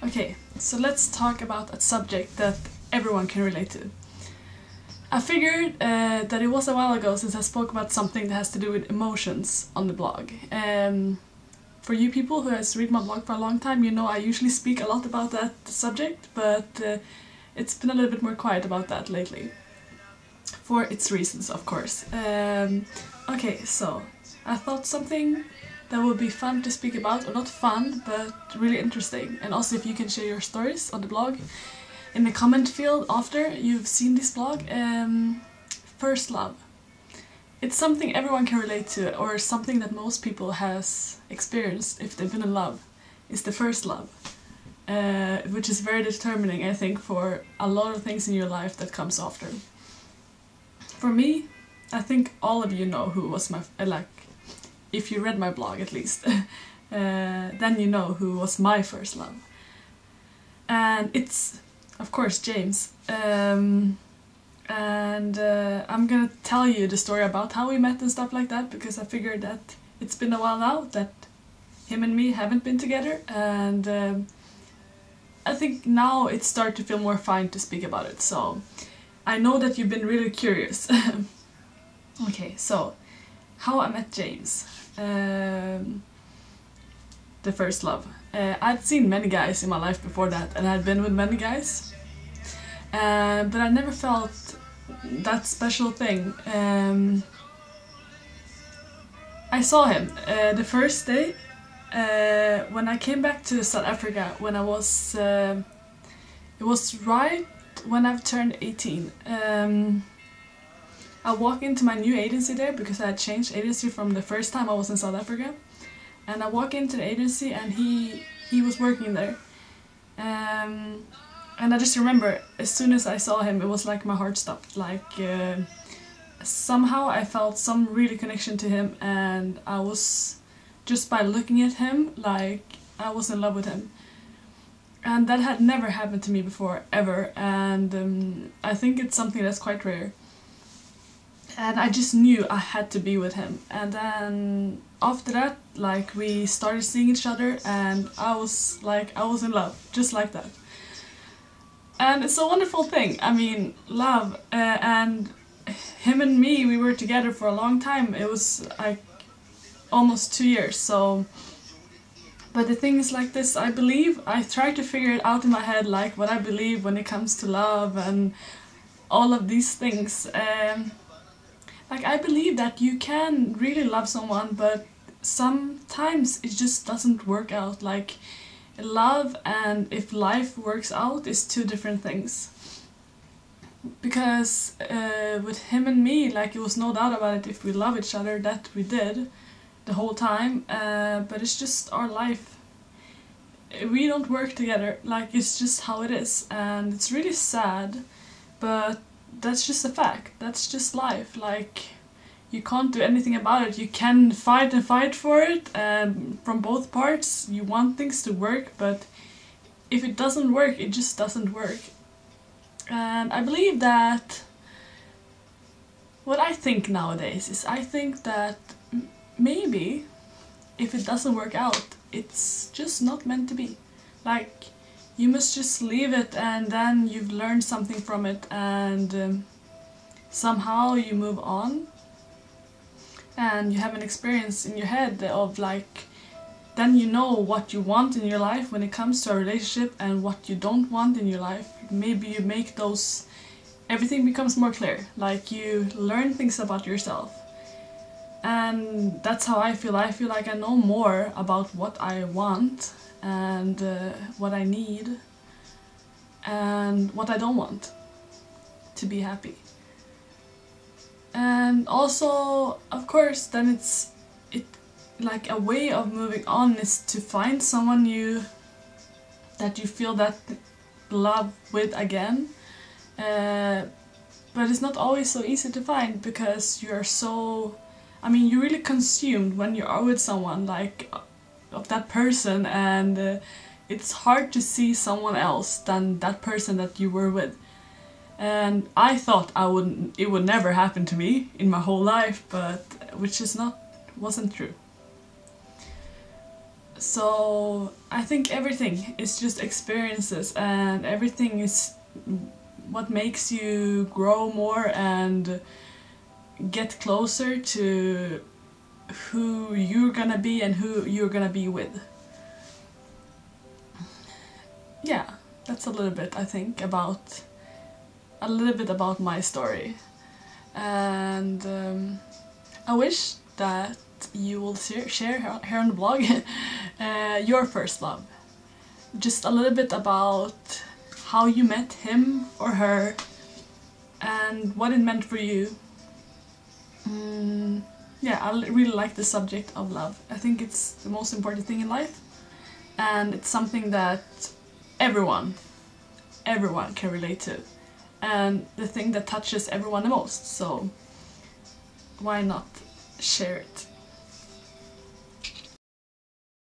Okay, so let's talk about a subject that everyone can relate to. I figured that it was a while ago since I spoke about something that has to do with emotions on the blog. For you people who has read my blog for a long time, you know I usually speak a lot about that subject, but it's been a little bit more quiet about that lately. For its reasons, of course. Okay, so I thought something that would be fun to speak about, or not fun, but really interesting. And also if you can share your stories on the blog in the comment field after you've seen this blog. First love. It's something everyone can relate to, or something that most people has experienced if they've been in love. It's the first love. Which is very determining, I think, for a lot of things in your life that comes after. For me, I think all of you know who was my, if you read my blog at least, then you know who was my first love. And it's, of course, James. I'm gonna tell you the story about how we met and stuff like that, because I figured that it's been a while now that him and me haven't been together, and I think now it's starting to feel more fine to speak about it, so I know that you've been really curious. Okay, so how I met James. The first love. I'd seen many guys in my life before that, and I'd been with many guys, but I never felt that special thing. I saw him the first day when I came back to South Africa, when I was it was right when I've turned 18. I walked into my new agency there because I had changed agency from the first time I was in South Africa. And I walked into the agency and he was working there. And I just remember, as soon as I saw him, it was like my heart stopped. Like, somehow I felt some really connection to him, and I was, just by looking at him, like, I was in love with him. And that had never happened to me before, ever, and I think it's something that's quite rare. And I just knew I had to be with him. And then after that, like, we started seeing each other, and I was in love, just like that. And it's a wonderful thing. I mean, love, and him and me, we were together for a long time. It was like almost 2 years, so. But the thing is like this, I try to figure it out in my head, like what I believe when it comes to love and all of these things. Like, I believe that you can really love someone, but sometimes it just doesn't work out. Like, love and if life works out is two different things. Because with him and me, like, it was no doubt about it, if we love each other, that we did the whole time. But it's just our life. We don't work together, like, it's just how it is. And it's really sad, but that's just a fact. That's just life. Like, you can't do anything about it. You can fight and fight for it, and from both parts you want things to work, but if it doesn't work, it just doesn't work. And I believe that what I think nowadays is, I think that maybe if it doesn't work out, it's just not meant to be. Like, you must just leave it, and then you've learned something from it, and somehow you move on. And you have an experience in your head of, like, then you know what you want in your life when it comes to a relationship and what you don't want in your life. Maybe you make those, everything becomes more clear. Like, you learn things about yourself. And that's how I feel. I feel like I know more about what I want and what I need and what I don't want to be happy. And also, of course, then it's like a way of moving on is to find someone new that you feel that love with again. But it's not always so easy to find, because you're so, I mean, you're really consumed when you are with someone, like, of that person, and it's hard to see someone else than that person that you were with. And I thought it would never happen to me in my whole life, but which is wasn't true. So I think everything is just experiences, and everything is what makes you grow more and get closer to who you're gonna be and who you're gonna be with. Yeah, that's a little bit, I think, about my story. And I wish that you will share here on the blog your first love. Just a little bit about how you met him or her and what it meant for you. Yeah, I really like the subject of love. I think it's the most important thing in life, and it's something that everyone can relate to, and the thing that touches everyone the most, so why not share it?